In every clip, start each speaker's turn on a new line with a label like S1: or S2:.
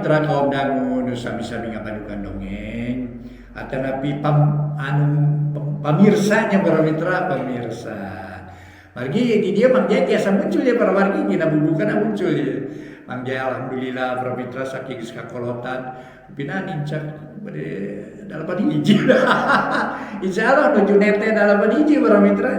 S1: mitra kaum dangu nu sami-sami ngapadukan dongeng atanapi pamirsanya para mitra pemirsa. Margi di dia Mang Jaya tiasa muncul ya para wargi kita bubukan muncul ya. Mang Jaya alhamdulillah para mitra saking sakolotan pina nincak pada dalapan hiji. Insyaallah nuju nete dalapan hiji para mitra.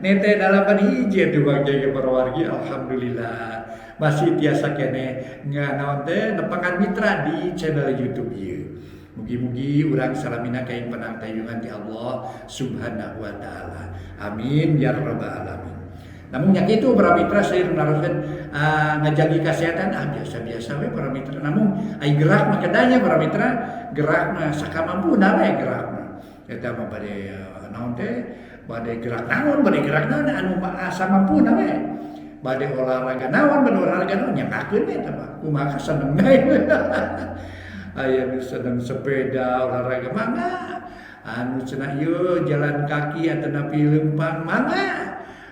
S1: Nete dalapan hiji atuh Mang Jaya para wargi alhamdulillah. Masih tiasa kene nganaon teh nepangan mitra di channel YouTube ieu. Mugi-mugi urang salamina kaing penang tayungan ti Allah Subhanahu wa taala. Amin ya rabbal alamin. Namun nya kitu para mitra saya naroskeun ngajagi kesehatan biasa-biasa we para mitra. Namun ai gerak mah kedanya para mitra, gerak mah sakamampuna we gerak mah. Eta mah bade naon teh? Bade gerak naon, bade gerak naon anu samampuna we. Bade olahraga naon, bade olahraga naon nyakakeun we eta mah. Kumaha seneng we. Aya nu seneng sepeda olahraga mangga. Anu cenah ieu jalan kaki atanapi leumpang mangga.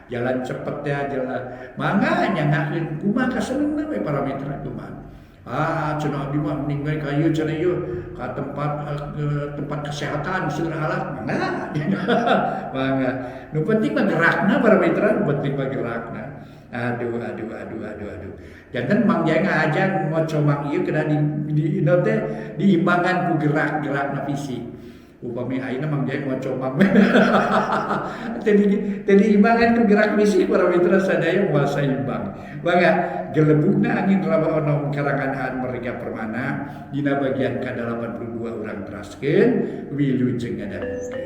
S1: Jalan cepet ya jalan mangga nyangakeun kumaha kasenengna we para mitra kumaha. Cenah abdi mah mending we ka ieu cenah ieu ka tempat kesehatan seueur alat mangga. Mangga. Nu penting mah gerakna para mitra, nu penting mah gerakna. Aduh. Janten Mang Jaya ngajak ngoco mang ieu kena di teh diimbangan ku gerak-gerakna fisik. Upami ayeuna Mang Jaya ngoco mang. Tadi imbangan ku gerak fisik para mitra sadaya moal saimbang. Mangga gelebugna angin rawa onom karangan mereka permana dina bagian ka-82 urang teraskeun wilujeng ngadamukeun.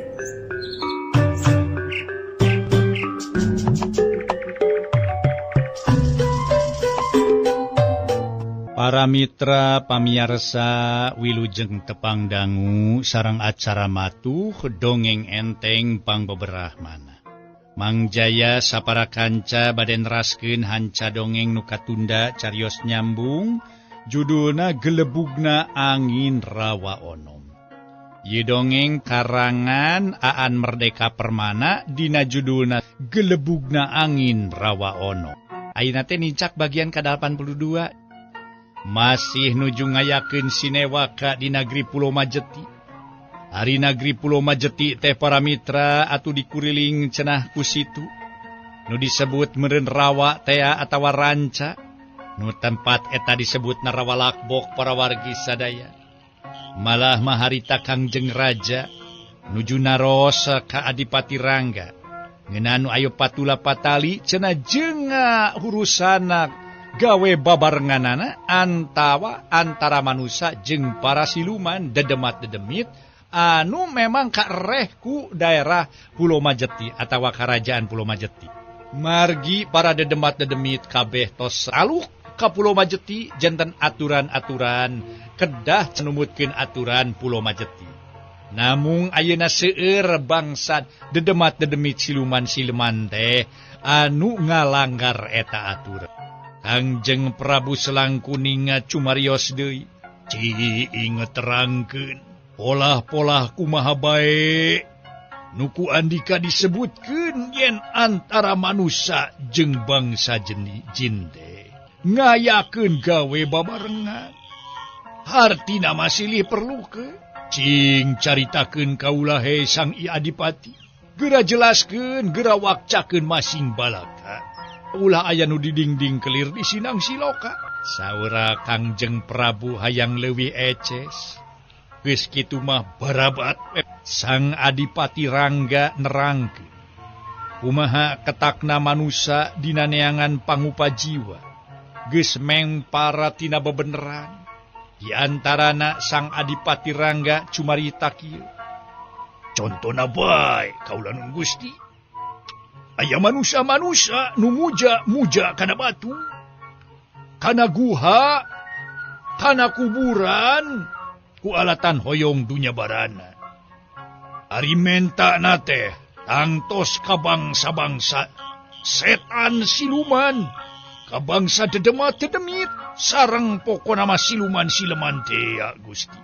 S2: Para mitra pamiarsa wilujeng tepang dangu sareng acara matuh dongeng enteng pangbeberahmana. Mang Jaya sapara kanca bade neraskeun hanca dongeng nu katunda carios nyambung judulna Gelebugna Angin Rawa Onom. Ieu dongeng karangan Aan Merdeka Permana dina judulna Gelebugna Angin Rawa Onom. Ayeuna teh nincak bagian ka-82. Masih nuju ngayakeun sinewaka di Nagri Pulo Majeti. Ari Nagri Pulo Majeti teh para mitra atuh dikuriling cenah ku situ. Nu disebut meureun rawa teh atawa ranca. Nu tempat eta disebutna rawa lakbok para wargi sadaya. Malah maharita Kangjeng Raja nuju naros ka Adipati Rangga. Ngeunaan ayo patula patali cenah jeunga urusana gawe babarenganana antara manusia jeung para siluman dedemat-dedemit anu memang kaereh ku daerah Pulo Majeti atawa Karajaan Pulo Majeti. Margi para dedemat-dedemit kabeh tos aluk ka Pulo Majeti janten aturan-aturan kedah cenumutkeun aturan Pulo Majeti. Namung ayeuna seueur bangsa dedemat-dedemit siluman-siluman teh anu ngalanggar eta aturan. Kangjeng Prabu Selangkuning cumarios deui. Inget terangkeun polah-polah kumaha bae nuku andika disebutkeun yen antara manusia jeung bangsa jin teh ngayakeun gawe babarengan. Hartina masilih perlu ke cing caritakeun kaula he Sang I Adipati. Gera jelaskeun, gera wakcakeun masing balaka. Ulah aya nu didingding kelir di sinang siloka. Saura Kangjeng Prabu hayang leuwih eces. Geus kitu mah barabat Sang Adipati Rangga nerangkeun kumaha ketakna manusia dina neangan pangupa jiwa. Geus mengpara tina bebeneran. Di antarana Sang Adipati Rangga cumarita kieu. Contona bae kaula nun Gusti. Aya manusia-manusia nu muja kana batu, kana guha, kana kuburan, ku alatan hoyong dunya barana. Ari menta nate tangtos ka bangsa-bangsa, setan siluman, ka bangsa dedemat-dedemit, sareng pokona mah siluman-sileman teh ya Gusti.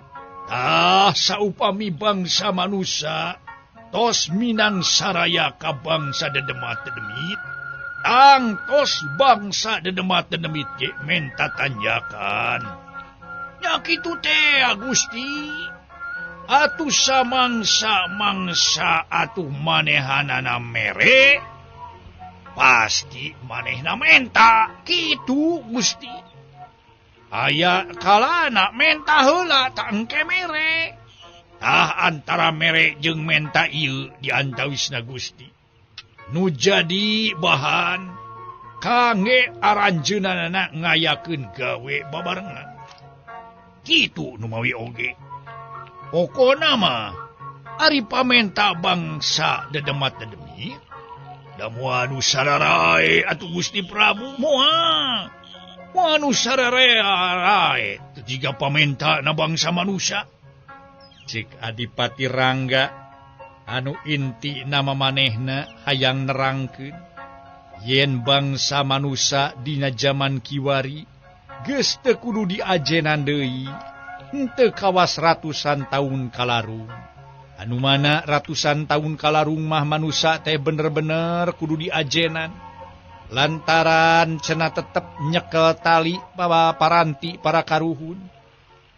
S2: Saupami bangsa manusia tos minang saraya ka bangsa dedemat-dedemit, tangtos bangsa dedemat-dedemit ge menta tanjakan. Nya kitu teh Gusti. Atuh samangsa-mangsa atuh manehanana mere pasti manehna menta kitu Gusti. Aya kalana menta heula tak engke mere. Tah antara mere jeung menta ieu diantawisna Gusti. Nu jadi bahan kangge aranjeunana ngayakeun gawe babarengan. Kitu nu mawi oge. Pokona mah ari pamenta bangsa dedemat-dedemi da moal anu sararae atuh Gusti Prabu moal anu sararae jiga pamenta na bangsa manusia. Cik Adipati Rangga anu inti nama manehna hayang nerangkeun yen bangsa manusia dina zaman kiwari geus teu kudu diajenan deui. Henteu kawas ratusan tahun kalarung. Anu mana ratusan tahun kalarung mah manusia teh bener-bener kudu diajenan. Lantaran cenah tetep nyekel tali paranti para karuhun.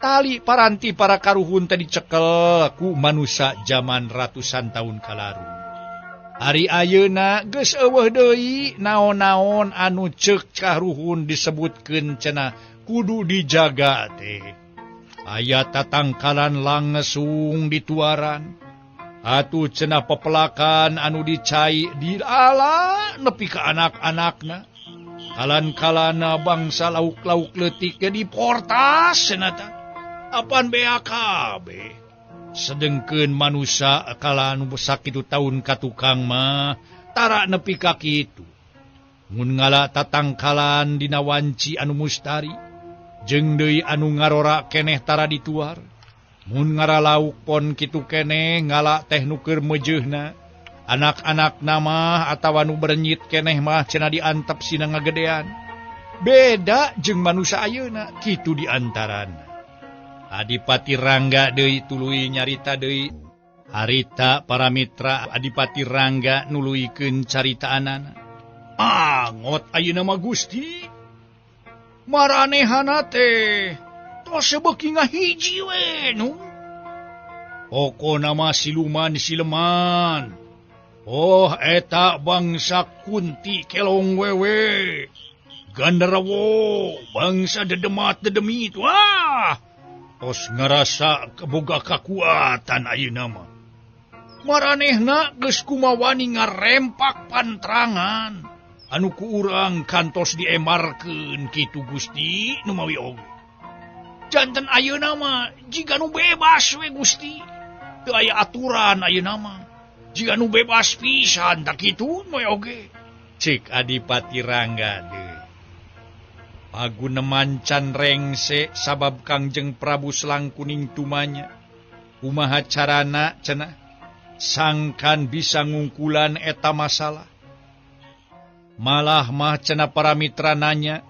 S2: Tali paranti para karuhun teh dicekel ku manusia zaman ratusan tahun kalarung. Ari ayeuna geus eueuh deui naon-naon anu ceuk karuhun disebutkeun cenah kudu dijaga teh. Aya tatangkalan langsung dituaran. Atuh cenah pepelakan anu dicai diala nepi ka anak-anakna. Kalan-kalana bangsa lauk-lauk leutik ge diportas cenah. Apan bea kabeh. Sedengkeun manusia kala anu sakitu taun ka tukang mah tara nepi ka kitu. Mun ngala tatangkalan dina wanci anu mustari. Jeung deui anu ngarora keneh tara dituar. Mun ngaralauk pon kitu keneh ngala teh nu keur meujeuna. Anak-anakna mah atawa nu bernyit keneh mah cenah diantep sina ngagedean. Beda jeung manusia ayeuna kitu diantarana. Adipati Rangga deui tuluy nyarita deui. Harita para mitra Adipati Rangga nuluykeun caritaanana. Angot ayeuna mah Gusti. Maranehana teh tos beuki ngahiji we nu. Pokona mah siluman. Oh eta bangsa Kunti kelong wewe. Gandarawo bangsa dedemat-dedemi itu. Tos ngarasa keboga kakuatan ayeuna mah. Maranehna geus kumawani ngarempak pantrangan. Anu ku urang kantos diemarkeun kitu Gusti nu mawi oge. Janten ayeuna mah jiga nu bebas we Gusti. Teu aya aturan ayeuna mah. Jiga nu bebas pisan tak kitu nu oge. Cik Adipati Rangga deui. Paguneman can rengse sabab Kangjeng Prabu Selangkuning tumanya. Kumaha carana cenah sangkan bisa ngungkulan eta masalah. Malah mah cenah para mitra nanya,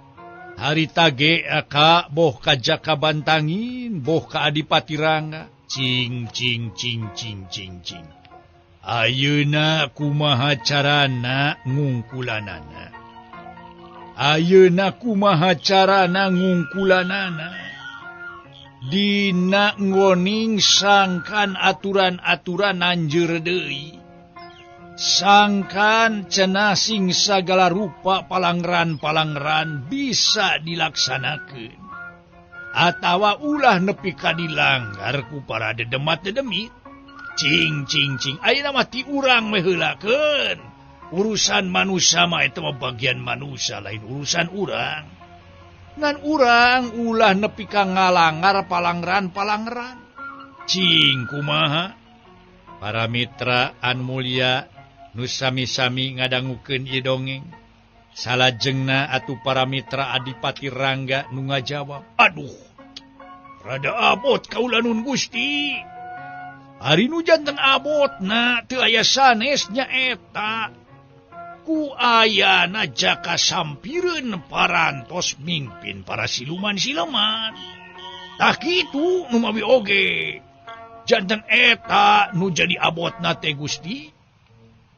S2: harita ge ka boh ka Jaka Bantangin, boh ka Adipati Rangga. Cing. Ayeuna kumaha carana ngungkulanana. Dina ngoning sangkan aturan-aturan anjeur deui. Sangkan cenah sing sagala rupa palangran-palangran bisa dilaksanakeun. Atawa ulah nepi ka dilanggar ku para dedemat-dedemit. Cing. Ayeuna mah ti urang we heulakeun. Urusan manusia mah eta mah bagian manusia lain urusan urang. Ngan urang ulah nepi ka ngalanggar palangran-palangran. Cing kumaha? Para mitra an mulya nu sami-sami ngadangukeun ieu dongeng. Salajengna atuh para mitra Adipati Rangga nu ngajawab. Aduh, rada abot kaula nun Gusti. Ari nu janten abotna teu aya sanesnya eta. Ku ayana Jaka sampireun parantos mimpin para siluman-siluman. Tah kitu nu mawi oge. Janten eta nu jadi abotna teh Gusti.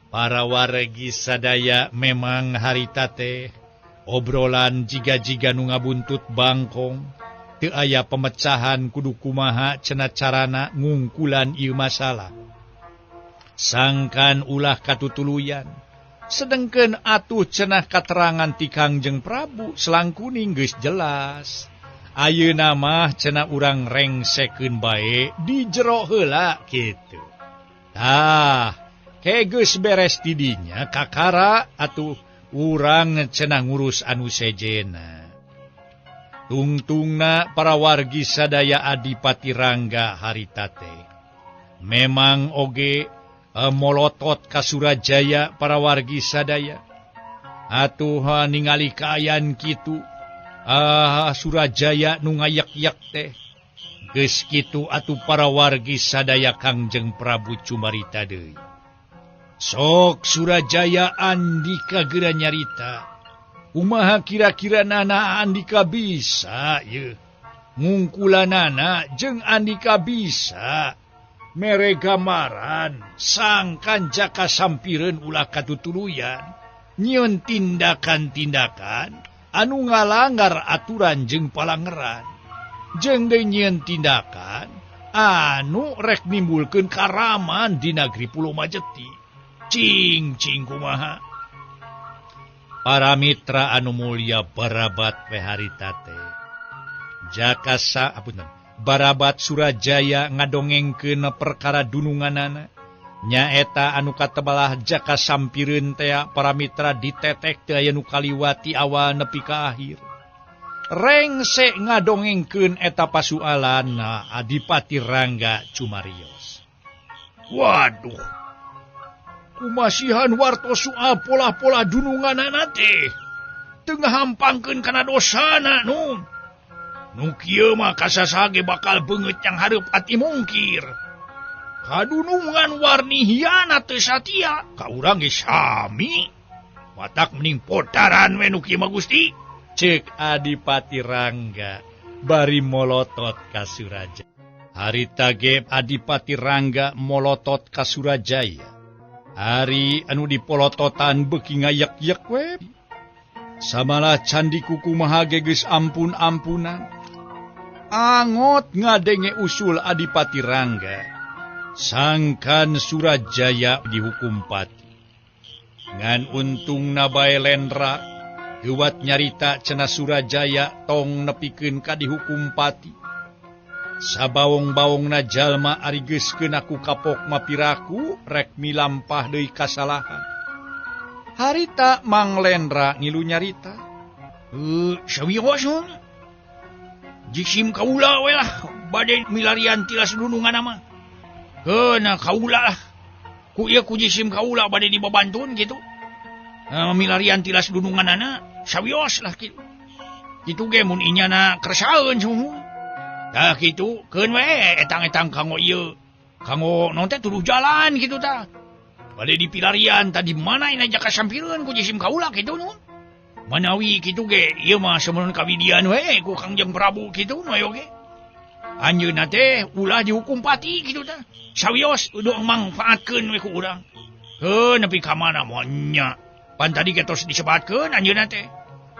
S2: Para wargi sadaya memang harita teh obrolan jiga-jiga nu ngabuntut bangkong. teu aya pemecahan kudu kumaha cenah carana ngungkulan ieu masalah. Sangkan ulah katutuluyan. Sedengkeun atuh cenah katerangan ti Kangjeng Prabu selangkuning geus jelas. Ayeuna mah cenah urang rengsekeun bae di jero heula kitu. Tah, geus beres ti dinya kakara atuh urang cenah ngurus anu sejena. Tungtungna para wargi sadaya Adipati Rangga harita teh. Memang oge molotot ka Surajaya para wargi sadaya. Atuh ningali kaayaan kitu Surajaya nu ngayak-yak teh. Geus kitu atuh para wargi sadaya Kangjeng Prabu cumarita deui. Sok Surajaya Andika geura nyarita. Kumaha kira-kira nana Andika bisa ye. Ngungkulanana jeung Andika bisa. Mere gamaran sangkan jaka sampireun ulah katutuluyan. Nyieun tindakan-tindakan anu ngalanggar aturan jeung palangeran. Jeung deui nyieun tindakan anu rek nimbulkeun karaman di negeri Pulo Majeti. Cing kumaha. Para mitra anu mulia Barabat we harita teh. Jakasa Barabat Surajaya ngadongengkeun perkara dununganana. Nyaeta anu katebalah jaka sampireun teh para mitra ditetek teh aya nu kaliwati awal nepi ka akhir. Rengse ngadongengkeun eta pasualanna Adipati Rangga Cumarios. Waduh. Kumasihan warto soal pola-pola dununganana teh. Teu ngahampangkeun kana dosana nu. Nu kieu mah kasasage bakal beungeut yang hareup ati mungkir. Kadunungan warni hianat teu satia ka urang ge sami. Watak mending podaran we nu kieu mah Gusti. Ceuk Adipati Rangga bari molotot ka Surajaya. Harita ge Adipati Rangga molotot ka Surajaya. Hari anu dipolototan beuki ngayak-yak we. Samalah candi kukumaha geus ampun-ampunan. Angot ngadenge usul Adipati Rangga. Sangkan Surajaya dihukum pati. Ngan untungna bae Lendra heuwat nyarita cenah Surajaya tong nepikeun ka dihukum pati. Sabawong-bawongna jalma ari geuskeun aku kapok mapiraku rek milampah deui kasalahan. Harita Mang Lendra ngilu nyarita. Sawios jisim kaula we lah bade milarian tilas dunungan mah. Heuna kaula lah. Ku ieu ku jisim kaula bade dibabantun kitu. Milarian tilas dununganana sawios lah kitu. Kitu ge mun inyana kersaeun semua. Tah kitu keun we etang-etang kanggo ieu. Kanggo non teh tuduh jalan kitu tah. Bade dipilarian tadi mana ina jaka sampireun ku jisim kaula kitu nu. Manawi kitu ge ieu mah samun kawidian we ku Kangjeng Prabu kitu nu oge. Anjeunna teh ulah dihukum pati kitu tah. Sawios udah mangfaatkeun we ku urang. Heuh nepi ka mana moal nya. Pan tadi ge tos disebatkeun anjeunna teh.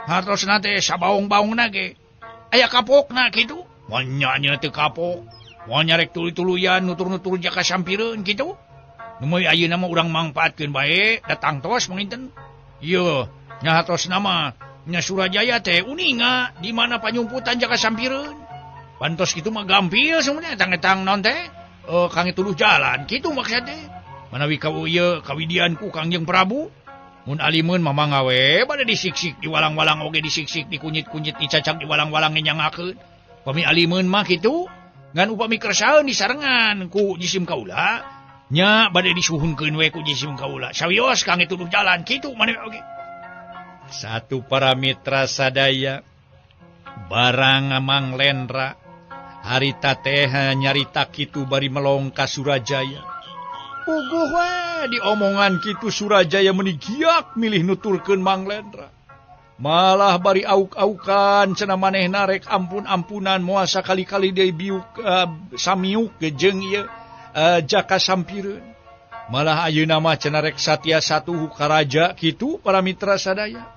S2: Hartosna teh sabaong-baongna ge aya kapokna kitu. Moal nya teu kapok. Moal nyarek tuluy-tuluyan nutur-nutur jaka sampireun kitu. Nu moy ayeuna mah urang mangpaatkeun bae datang tos manginten. Ieu nya hartosna mah nya Surajaya teh uninga di mana panyumputan jaka sampireun. Pantos kitu mah gampil semuanya etang-etang non teh kang tuluh jalan kitu maksud teh. Manawi ka ieu kawidian ku Kangjeng Prabu mun alimeun mah mangga we bade disiksik di walang-walang oge disiksik dikunyit-kunyit dicacak di walang-walang nyangakeun. Pami alimeun mah kitu ngan upami kersaeun disarengan ku jisim kaula nya bade disuhunkeun we ku jisim kaula. Sawios kang tuluh jalan kitu maneh oge. Satu para mitra sadaya barang Mang Lendra harita teh nyarita kitu bari melong ka Surajaya. Puguh we diomongan kitu Surajaya meuni giak milih nutulkeun Mang Lendra. Malah bari auk-aukan cenah manehna rek ampun-ampunan moal sakali-kali deui biuk samiuk jeung ieu jaka sampireun. Malah ayeuna mah cenah rek satia satuhu ka raja kitu para mitra sadaya.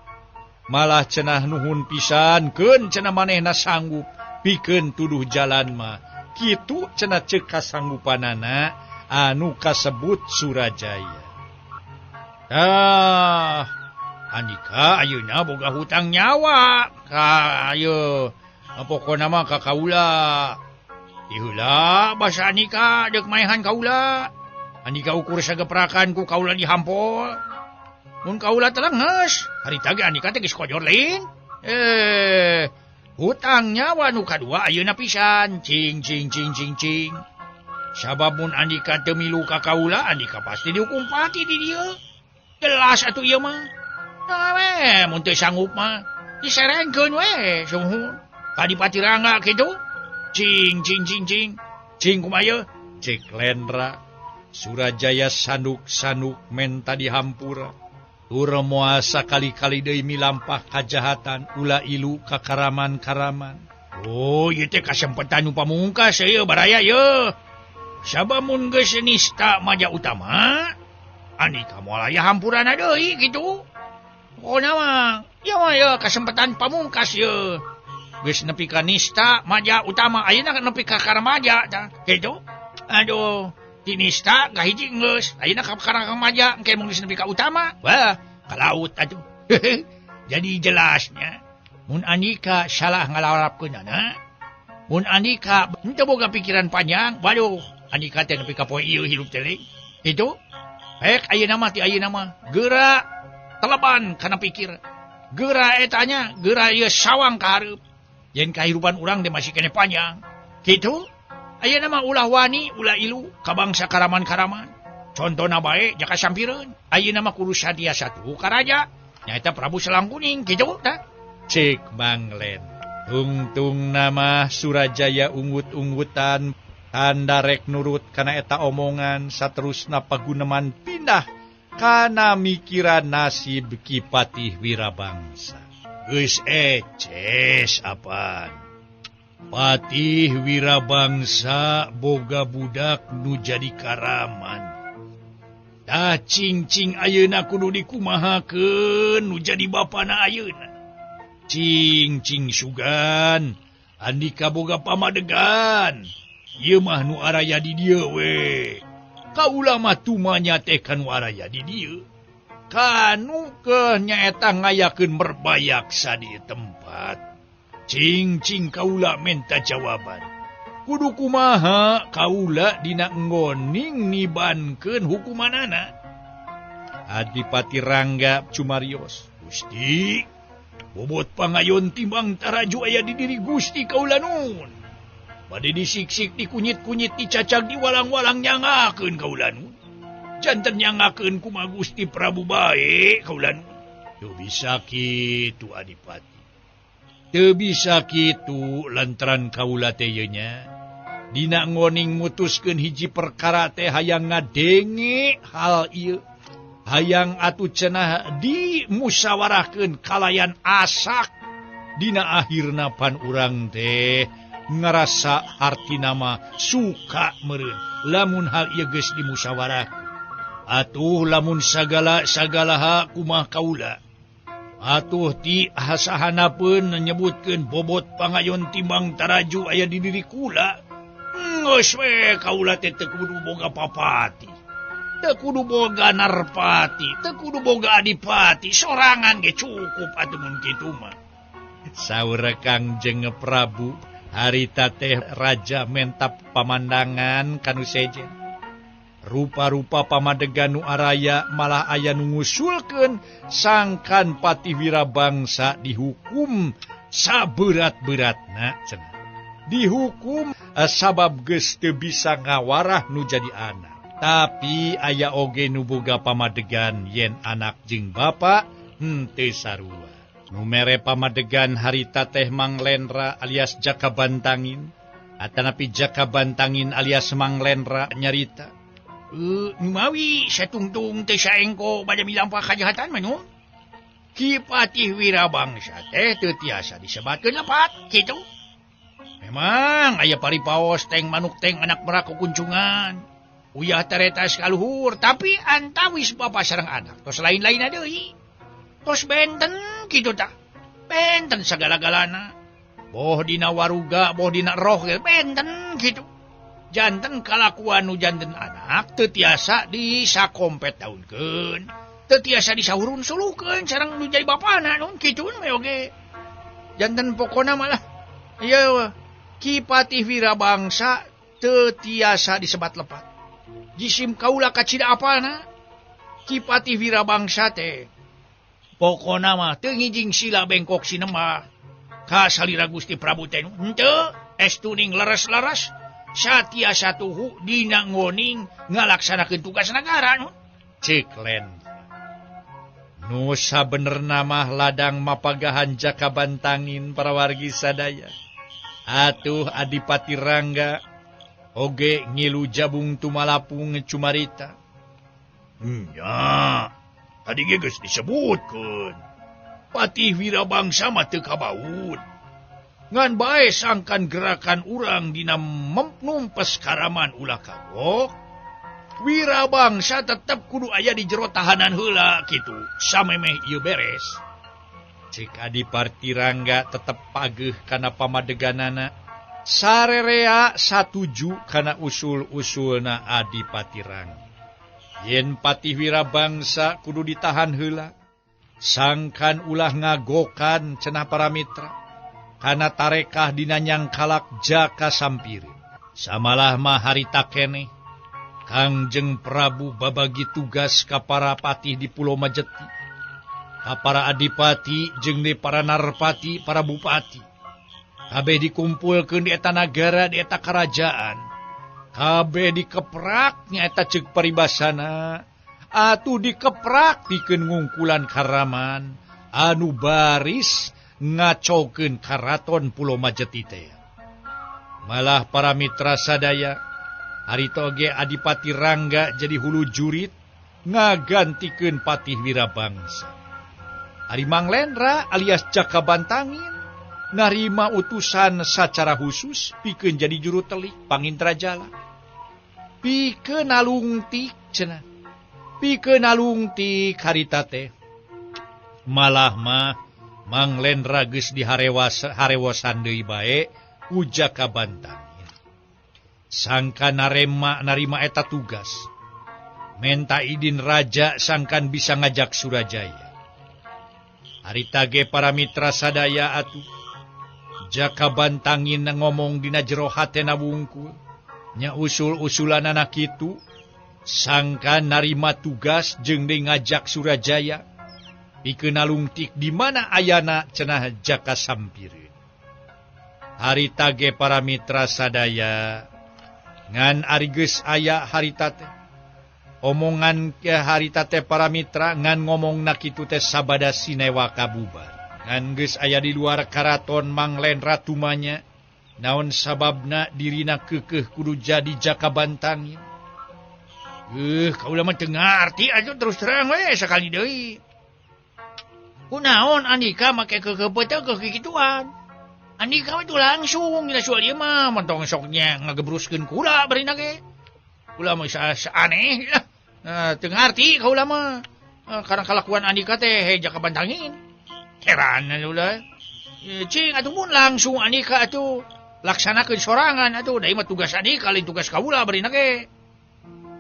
S2: Malah cenah nuhun pisankeun cenah manehna sanggup pikeun tuduh jalan mah kitu cenah ceuk kasanggupanana anu kasebut Surajaya. Andika ayeuna boga hutang nyawa ka ayeuna pokona mah ka kaula. Iheula basa Andika deuk maehan kaula. Andika ukur sageprakan ku kaula dihampol. Mun kaula telenges, harita ge Andika teh geus kojor lain. Hutang nyawa nu kadua ayeuna pisan. Cing. Sabab mun Andika teu milu ka kaula, Andika pasti dihukum pati di dieu. Jelas atuh ieu mah. Nah we, mun teu sanggup mah diserengkeun we, suhun. Kadipati Rangga kitu. Cing. Cing kumaha? Cek Lendra. Surajaya sanuk-sanuk menta dihampura. Tur moal sakali-kali deui milampah kajahatan ulah ilu ka karaman-karaman. Oh, ieu teh kasempetan nu pamungkas ieu baraya ieu. Sabab mun geus nista maja utama, Andika moal aya hampurana deui kitu. Pokona mah, ieu kasempetan pamungkas ieu. Geus nepi ka nista maja utama ayeuna nepi ka karamaja tah kitu. Aduh, ti nista kahiji geus ayeuna ka karamaja engke mung geus nepi ka utama. Wah, ka laut atuh. Jadi jelasnya mun Andika salah ngalarapkeunana, mun Andika henteu boga pikiran panjang, waduh, Andika teh nepi ka poe ieu hirup teh. Itu pek ayeuna mah ti ayeuna mah geura teleban kana pikir. Geura etanya, geura ieu sawang ka hareup. Yen kahirupan urang teh masih kene panjang. Kitu? Ayeuna mah ulah wani, ulah ilu ka bangsa karaman-karaman. Contona bae jaka sampireun. Ayeuna mah kudu sadia satu ka raja, nyaeta Prabu Selangkuning kitu tah. Cek Manglen. Tungtung nama Surajaya ungut-ungutan tanda rek nurut kana eta omongan saterusna paguneman pindah kana mikiran nasib Ki Patih Wirabangsa. Geus eces apaan? Patih Wirabangsa boga budak nu jadi karaman. Dah cing ayeuna kudu dikumahakeun nu jadi bapana ayeuna. Cing sugan, Andika boga pamadegan. Ieu mah nu araya di dieu we. Kaula mah tumanya teh kanu araya di dieu. Kanu ke nyaeta ngayakeun merbayak sa di tempat. Cing kaula minta jawaban. Kudu kumaha kaula dina ngoning nibankeun hukumanana. Adipati Rangga cumarios. Gusti, bobot pangayon timbang taraju aya di diri Gusti kaula nun. Bade disiksik, dikunyit-kunyit, dicacag, diwalang-walang nyangakeun kaula nun. Janten nyangakeun kumaha Gusti Prabu bae kaula nun. Teu bisa kitu Adipati. Teu bisa kitu lantaran kaula teh yeun nya. Dina ngoning mutuskeun hiji perkara teh hayang ngadenge hal ieu. Hayang atuh cenah dimusyawarahkeun kalayan asak. Dina akhirna pan urang teh ngarasa artina mah suka meureun lamun hal ieu geus dimusyawarahkeun. Atuh lamun sagala kumaha kaula. Atuh ti hasahanapeun nyebutkeun bobot pangayon timbang taraju aya di diri kula. Geus we kaula teh teu kudu boga papati. Teu kudu boga narpati, teu kudu boga adipati, sorangan ge cukup atuh mun kitu mah. Saur Kangjeng Prabu, harita teh raja mentap pamandangan kanu sejen. Rupa-rupa pamadegan nu araya malah aya nu ngusulkeun sangkan Patih Wirabangsa dihukum saberat-beratna cenah. Dihukum sabab geus teu bisa ngawarah nu jadi anak. Tapi aya oge nu boga pamadegan yen anak jeung bapa henteu sarua. Nu mere pamadegan harita teh Manglendra alias Jaka Bantangin, atanapi Jaka Bantangin alias Manglendra nyarita. Mawi satungtung teh saengko bade milampah kajahatan manu. Ki Patih Wirabangsa teh teu tiasa disebatkeun lepat kitu. Memang aya paripaos teng manuk teng anak merak kukuncungan. Uyah taretas kaluhur, tapi antawis bapa sareng anak tos lain-lainna deui. Tos benten kitu tah. Benten sagala-galana. boh dina waruga, boh dina roh, benten gitu. Janten kalakuan nu janten anak teu tiasa disakompet daunkeun, teu tiasa disahurun sulukeun sareng nu jadi bapana nun kituun we oge. Janten pokona malah ieu Ki Patih Wirabangsa teu tiasa disebat lepat. Jisim kaula kacida apana Ki Patih Wirabangsa teh pokona mah teu ngijing sila bengkok sinema ka salira Gusti Prabu teh henteu estuning leres-leres satiasa tuhu dina ngoning ngalaksanakeun tugas nagara nu ceuk Lendra. Nu sabenerna mah ladang mapagahan Jakabantangin para wargi sadaya. Atuh Adipati Rangga oge ngilu jabung tumalapung cumarita. Nya, tadi ge geus disebutkeun. Patih Wirabangsa mah teu kabaud. Ngan bae sangkan gerakan urang dina numpes karaman ulah kagok. Wirabangsa tetep kudu aya di jero tahanan heula kitu. Samemeh ieu beres. Cik Adipati Rangga tetep pageuh kana pamadeganana. Sarerea satuju kana usul-usulna Adipati Rangga. Yen Patih Wirabangsa kudu ditahan heula, sangkan ulah ngagokan cenah para mitra. Kana tarekah dina nyangkalak Jaka Sampiri. Samalah mah harita keneh Kangjeng Prabu babagi tugas ka para patih di Pulau Majeti, ka para adipati jeung di para narpati, para bupati. Kabeh dikumpulkeun di eta nagara, di eta kerajaan. Kabeh dikeprak nya eta ceuk paribasana. Atuh dikeprak pikeun ngungkulan karaman anu baris ngacokeun karaton Pulau Majeti teh. Malah para mitra sadaya harita oge Adipati Rangga jadi hulu jurit ngagantikeun Patih Wirabangsa. Ari Mang Lendra alias Jakabantangin narima utusan sacara khusus pikeun jadi juru telik Pangindrajala. Pikeun nalungtik cenah. Pikeun nalungtik harita teh. Malah mah Mang Lendra geus diharewosan deui bae ku Jakabantangin. Sangka narima eta tugas. Menta idin raja sangkan bisa ngajak Surajaya. Harita ge para mitra sadaya atuh. Jakabantangin ngomong dina jero hatena wungkul. Nya usul-usulanana kitu. Sangka narima tugas jeung deui ngajak Surajaya. Pikeun nalungtik di mana ayana cenah Jaka Sampiri. Harita ge para mitra sadaya ngan ari geus aya harita teh. Omongan ke harita teh para mitra ngan ngomongna kitu teh sabada sinewa kabubar. Ngan geus aya di luar karaton Mang Lendra tumanya. Naon sababna dirina keukeuh kudu jadi Jakabantangin. Kaula mah teu ngarti atuh terus terang we sakali deui. Kunaon Andika make keukeuh teh kekituan. Andika itu langsung dina soal ieu mah mentong soknya ngagebruskeun kula barina ge. Kula mah aneh lah. Teu ngarti kaula mah. Karena kalakuan Andika teh Jakabantangin. Heran ulah. Cing atuh mun langsung Andika atuh laksanakeun sorangan atuh da mah tugas Andika lain tugas kaula barina ge.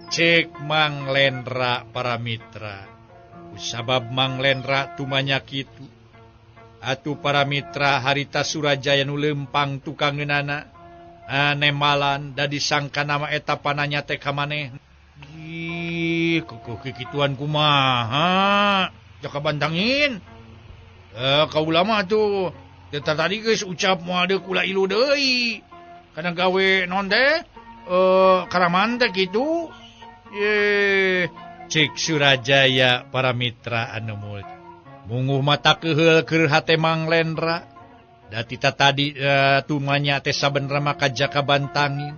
S2: Cek Mang Lendra para mitra. Sabab Mang Lendra tumanya kitu. Atuh para mitra harita Surajaya nu lempang tukangeunana nemalan da disangka nama eta pananya teh ka maneh. Kukuh kikituan kumaha Jakabantangin. Kaula mah tuh tadi geus ucap moal deuk kula ilu deui. Kana gawe non teh karaman teh kitu. Cek Surajaya para mitra anu mulya. Munguh mata keheul keur hate Mang Lendra. Da tita tadi tumanya teh sabenerna maka Jakabantangin.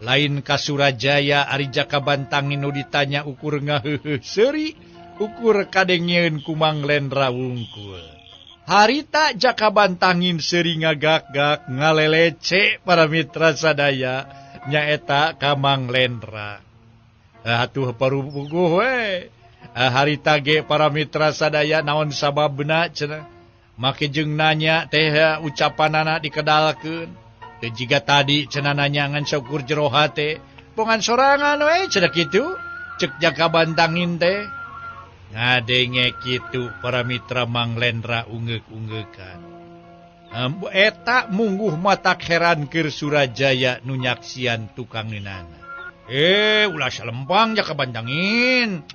S2: Lain ka Surajaya ari Jakabantangin nu ditanya ukur ngaheuheuh seuri, ukur kadengieun ku Mang Lendra wungkul. Harita Jakabantangin seuri ngagak-gak ngalelece para mitra sadaya nyaeta ka Mang Lendra. Atuh parupuguh we. Harita ge para mitra sadaya naon sababna cenah. make jeung nanya teh ucapanana dikedalkeun. Teu jiga tadi cenah nanya ngan syukur jero hate, pongan sorangan we cenah kitu, cek Jaka Bantangin teh. Ngadenge kitu para mitra Mang Lendra ungeuk-ungeukan. Eta mungguh matak heran keur Surajaya nu nyaksian tukangeunana. Ulah salempang Jaka Bantangin.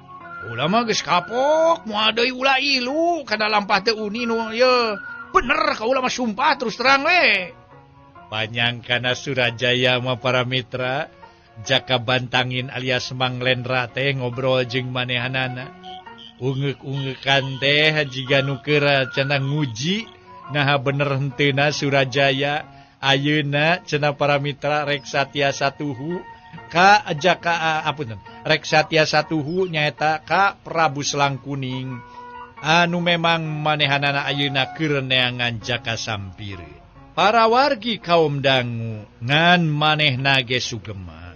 S2: Ulah mah geus kapok, moal deui ulah ilu kana lampah teu uni nu ye. Bener ka ulah mah sumpah terus terang we. Panyangkana Surajaya mah para mitra, Jaka Bantangin alias Mang Lendra teh ngobrol jeung manehanana. Ungeuk-ungeukan teh jiga nu keur cenah nguji naha bener henteuna Surajaya ayeuna cenah para mitra rek satiasa tuhu ka Jaka rek satiasa tuhu nyaeta ka Prabu Selangkuning anu memang manehanana ayeuna keur neangan Jaka Sampire. Para wargi kaum dangu ngan manehna ge sugema.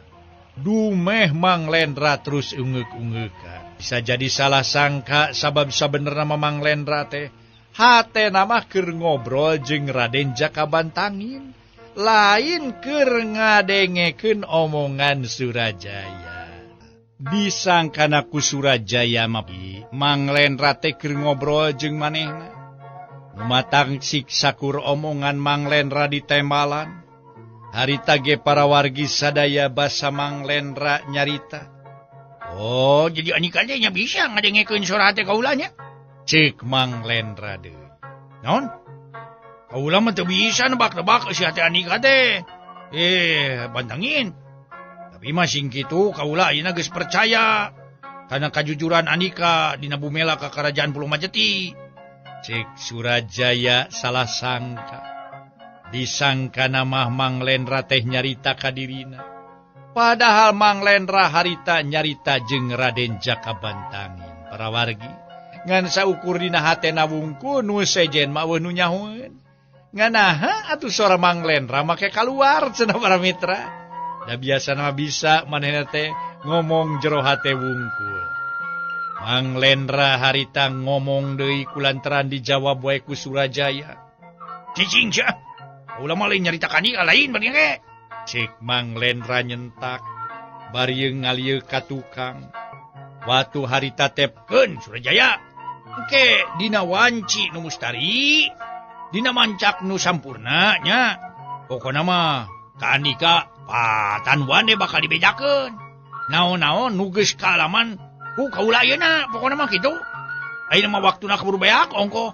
S2: Dumeh Mang Lendra terus ungeuk-ungeukan. Bisa jadi salah sangka sabab sabenerna Mang Lendra teh hatena mah keur ngobrol jeung Raden Jaka Bantangin, lain keur ngadengekeun omongan Surajaya. Disangkana ku Surajaya mah Mang Lendra teh keur ngobrol jeung manehna. Matang siksakur omongan Mang Lendra ditembalan. Harita ge para wargi sadaya basa Mang Lendra nyarita. Oh, jadi anika teh nya bisa ngadengekeun suara teh kaula nya. Cek Mang Lendra deui. Naon? Kaula mah teu bisa nebak-nebak si hati anika teh. Bantangin. Tapi masing kitu kaula ayeuna geus percaya kana kajujuran anika dina bumela ka Karajaan Pulau Majeti. Cek Surajaya salah sangka. Disangkana mah Mang Lendra teh nyarita ka dirina. Padahal Mang Lendra harita nyarita jeung Raden Jaka Bantangin. Para wargi, ngan saukur dina hatena wungkul nu sejen mah nu nyahoeun. Nganaha atuh sora Mang Lendra make kaluar cenah para mitra. Da biasana bisa manehna teh ngomong jero hate wungkul. Mang Lendra harita ngomong deui kulantaran dijawab wae ku Surajaya. Cicing sia. Ulah mah lain nyarita kanika lain bani ge. Cek Mang Lendra nyentak bari ngalieu ka tukang. Watu harita tepkeun Surajaya. Engke dina wanci nu mustari, dina mancak nu sampurna nya. Pokona mah ka andika patan wande bakal dibedakeun. Naon-naon nu geus kaalaman ku kaula ayeuna, pokona mah kitu. Ayeuna mah waktuna kaburu beak ongko.